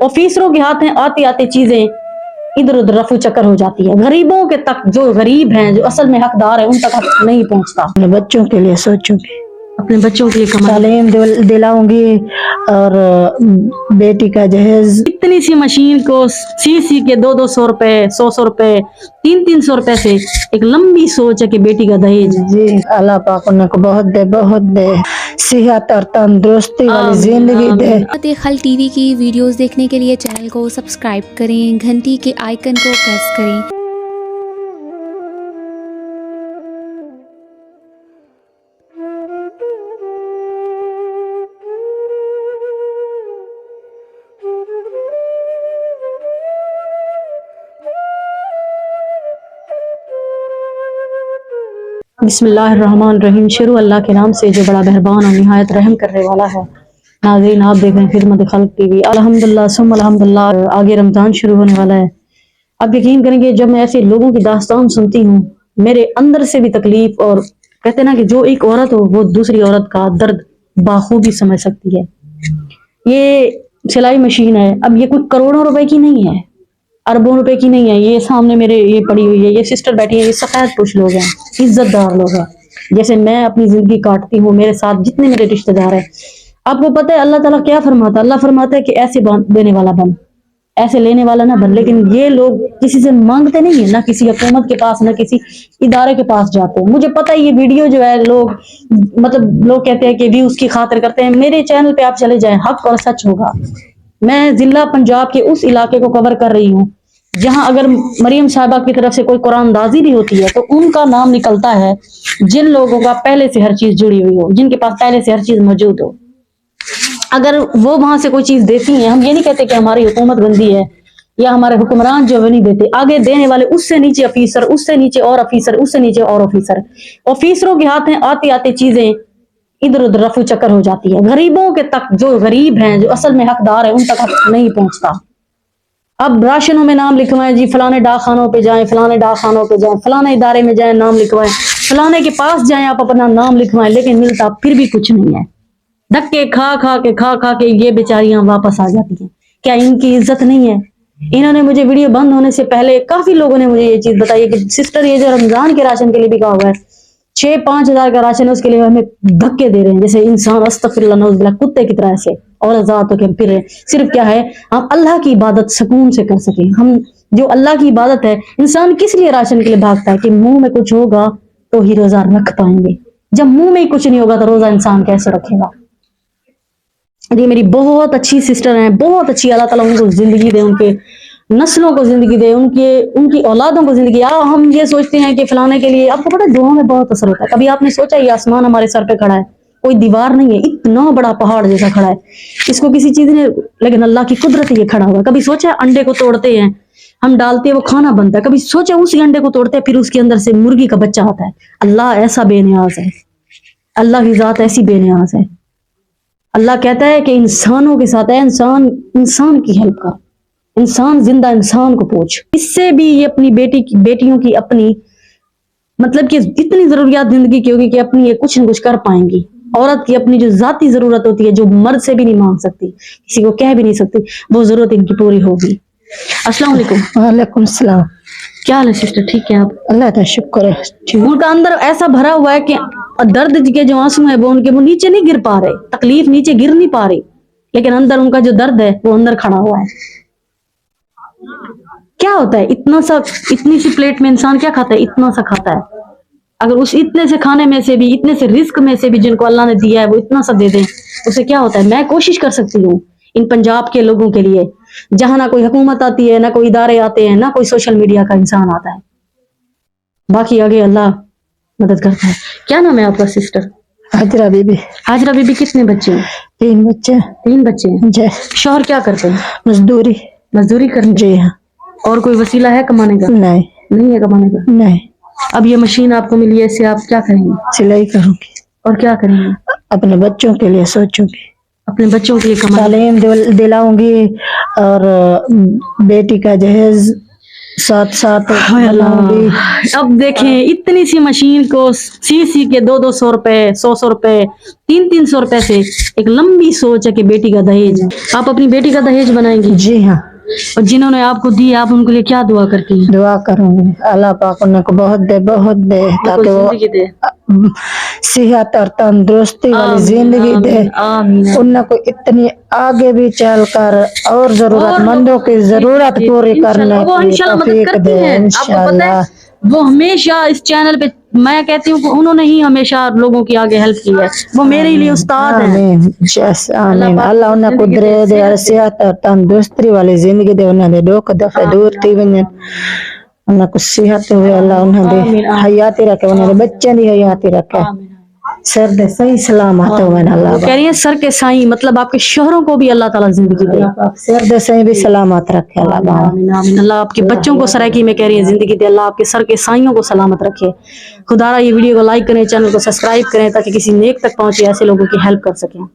ऑफिसरों के हाथ में आती आती चीजें इधर उधर रफू चक्कर हो जाती है। गरीबों के तक, जो गरीब हैं, जो असल में हकदार है, उन तक हक नहीं पहुंचता। अपने बच्चों के लिए सोचूंगी, अपने बच्चों के लिए तालीम दिलाऊंगी और बेटी का जहेज। इतनी सी मशीन को सी के 200 रुपए, 100 रुपए, 300 रुपए से एक लंबी सोच है कि बेटी का दहेज। जी अल्लाह पाक उनको बहुत दे सेहत और तंदुरुस्ती वाली जिंदगी दे। फतेह खल टीवी की वीडियोस देखने के लिए चैनल को सब्सक्राइब करें, घंटी के आइकन को प्रेस करें। बिस्मिल्लाहिर्रहमानिर्रहीम। शुरू अल्लाह के नाम से जो बड़ा मेहरबान और निहायत रहम करने वाला है। नाज़रीन, आप देख रहे हैं खिदमत खल्क टीवी। अल्हम्दुलिल्लाह सुम्मा अल्हम्दुलिल्लाह। आगे रमज़ान शुरू होने वाला है। आप यकीन करेंगे, जब मैं ऐसे लोगों की दास्तान सुनती हूँ, मेरे अंदर से भी तकलीफ, और कहते हैं ना कि जो एक औरत हो वो दूसरी औरत का दर्द बाखूबी समझ सकती है। ये सिलाई मशीन है, अब ये कोई करोड़ों रुपए की नहीं है, अरबों रुपए की नहीं है। ये सामने मेरे ये पड़ी हुई है, ये सिस्टर बैठी है, ये सफेद पुरुष लोग हैं, इज्जतदार लोग हैं। जैसे मैं अपनी जिंदगी काटती हूँ, मेरे साथ जितने मेरे रिश्तेदार हैं। आपको पता है अल्लाह ताला क्या फरमाता है? अल्लाह फरमाता है कि ऐसे देने वाला बन, ऐसे लेने वाला ना बन। लेकिन ये लोग किसी से मांगते नहीं है, ना किसी हुकूमत के पास, ना किसी इदारे के पास जाते हैं। मुझे पता है ये वीडियो जो है लोग लोग कहते हैं कि व्यूज की खातिर करते हैं। मेरे चैनल पे आप चले जाएं, हक और सच होगा। मैं जिला पंजाब के उस इलाके को कवर कर रही हूँ जहां अगर मरियम साहिबा की तरफ से कोई कुरानदाजी भी होती है तो उनका नाम निकलता है जिन लोगों का पहले से हर चीज जुड़ी हुई हो, जिनके पास पहले से हर चीज मौजूद हो। अगर वो वहां से कोई चीज देती हैं, हम ये नहीं कहते कि हमारी हुकूमत गंदी है या हमारे हुक्मरान जो वो नहीं देते, आगे देने वाले उससे नीचे ऑफिसर, उससे नीचे और ऑफिसर, उससे नीचे और ऑफिसर। ऑफिसरों के हाथ में आती आती चीजें इधर उधर रफू चक्कर हो जाती है। गरीबों के तक, जो गरीब हैं, जो असल में हकदार है, उन तक हक नहीं पहुंचता। अब राशनों में नाम लिखवाएं जी, फलाने डाक खानों पे जाएं, फलाने डाक खानों पे जाएं, फलाने इदारे में जाएं, नाम लिखवाएं, फलाने के पास जाएं, आप अपना नाम लिखवाएं, लेकिन मिलता फिर भी कुछ नहीं है। धक्के खा खा के ये बेचारियां वापस आ जाती हैं। क्या इनकी इज्जत नहीं है? इन्होंने मुझे वीडियो बंद होने से पहले काफी लोगों ने मुझे ये चीज बताई है कि सिस्टर, ये जो रमजान के राशन के लिए भी कहा हुआ है 6-5 हजार का राशन है, उसके लिए हमें धक्के दे रहे हैं जैसे इंसान अस्तगफिरुल्लाह नऊजुबिल्लाह कुत्ते की तरह से, और आजाद होकर फिर रहे। सिर्फ क्या है, हम अल्लाह की इबादत सुकून से कर सकें। हम जो अल्लाह की इबादत है, इंसान किस लिए राशन के लिए भागता है कि मुंह में कुछ होगा तो ही रोजा रख पाएंगे। जब मुंह में ही कुछ नहीं होगा तो रोजा इंसान कैसे रखेगा? ये मेरी बहुत अच्छी सिस्टर हैं, बहुत अच्छी। अल्लाह ताला उनको जिंदगी दे, उनके नस्लों को जिंदगी दे, उनकी औलादों को जिंदगी। हम ये सोचते हैं कि फलाने के लिए, आपको पता है दुआ में बहुत असर होता है। कभी आपने सोचा ये आसमान हमारे सर पे खड़ा है, कोई दीवार नहीं है, इतना बड़ा पहाड़ जैसा खड़ा है, इसको किसी चीज ने, लेकिन अल्लाह की कुदरत ये खड़ा हुआ है। कभी सोचा है अंडे को तोड़ते हैं, हम डालते हैं, वो खाना बनता है। कभी सोचा उसी अंडे को तोड़ते हैं, फिर उसके अंदर से मुर्गी का बच्चा आता है। अल्लाह ऐसा बेनियाज है, अल्लाह की जात ऐसी बेनियाज है। अल्लाह कहता है कि इंसानों के साथ है, इंसान की हेल्प कर, इंसान जिंदा इंसान को पूछ। इससे भी ये अपनी बेटियों की अपनी, मतलब कि इतनी जरूरियात जिंदगी की होगी कि अपनी ये कुछ न कुछ कर पाएंगी। औरत की अपनी जो जाती जरूरत होती है, जो मर्द से भी नहीं मांग सकती, किसी को कह भी नहीं सकती, वो जरूरत इनकी पूरी होगी। अस्सलाम वालेकुम। वालेकुम सलाम। क्या हाल है सिस्टर? ठीक है आप? अल्लाह का शुक्र है। उनका अंदर ऐसा भरा हुआ है कि दर्द के जो आंसू है वो नीचे नहीं गिर पा रहे, तकलीफ नीचे गिर नहीं पा रही, लेकिन अंदर उनका जो दर्द है वो अंदर खड़ा हुआ है। क्या होता है इतनी सी प्लेट में इंसान क्या खाता है? इतना सा खाता है। अगर उस इतने से खाने में से भी, इतने से रिस्क में से भी जिनको अल्लाह ने दिया है वो इतना सा दे दें, उसे क्या होता है? मैं कोशिश कर सकती हूँ इन पंजाब के लोगों के लिए, जहां ना कोई हुकूमत आती है, ना कोई इदारे आते हैं, ना कोई सोशल मीडिया का इंसान आता है। बाकी आगे अल्लाह मदद करता है। क्या नाम है आपका सिस्टर? हाजरा बीबी। हाजरा बीबी, कितने बच्चे हैं? 3 बच्चे। 3 बच्चे हैं। जी। शौहर क्या करते हैं? मजदूरी करते हैं। जी हाँ। और कोई वसीला है कमाने का? नहीं है कमाने का। नहीं। अब ये मशीन आपको मिली है, इससे आप क्या करेंगे? सिलाई करूंगी। और क्या करेंगे? अपने बच्चों के लिए सोचूंगी, अपने बच्चों के लिए तालीम दिलाऊंगी और बेटी का जहेज साथ साथ हाय अल्लाह। बनाऊंगी। अब देखें इतनी सी मशीन को सी के 200 रुपए 100 रुपए 300 रुपए से एक लंबी सोच है कि बेटी का दहेज। आप अपनी बेटी का दहेज बनाएंगी जी हाँ, और जिन्होंने आपको दी आप उनके लिए क्या दुआ करती हैं? दुआ करूंगी अल्लाह पाक उनको बहुत दे ताकि वो जिंदगी दे। सेहत और तंदुरुस्ती वाली जिंदगी दे। आमीन। उनको इतनी आगे भी चलकर और जरूरतमंदों की जरूरत पूरी करने वो की इंशाल्लाह मदद तौफीक करती दे हैं। आपको पता है इंशाल्लाह। वो हमेशा इस चैनल पे, मैं कहती हूँ कि उन्होंने ही हमेशा लोगों की आगे हेल्प की है। वो मेरे लिए उस्ताद हैं। आमीन जस आमीन। अल्लाह उन्हें कुदरत दे और सेहत और तंदुरुस्ती वाली जिंदगी दे। उन्हें दे दुख दफे दूर थी वञन। उन्हें कुछ सेहत हुए अल्लाह उन्हें दे हयाती रखे। उन्हें दे बच्चे दी हयाती रखे। सर दे सही सलामत हो अल्लाह। कह रही है सर के साईं, मतलब आपके शोहरों को भी अल्लाह ताला जिंदगी दे। सर दे सही भी सलामत रखे अल्लाह। आमीन आमीन। अल्लाह आपके बच्चों को सराकी में कह रही है जिंदगी दे। अल्लाह आपके सर के साइयों को सलामत रखे। खुदारा ये वीडियो को लाइक करें, चैनल को सब्सक्राइब करें ताकि किसी नेक तक पहुंचे, ऐसे लोगों की हेल्प कर सकें।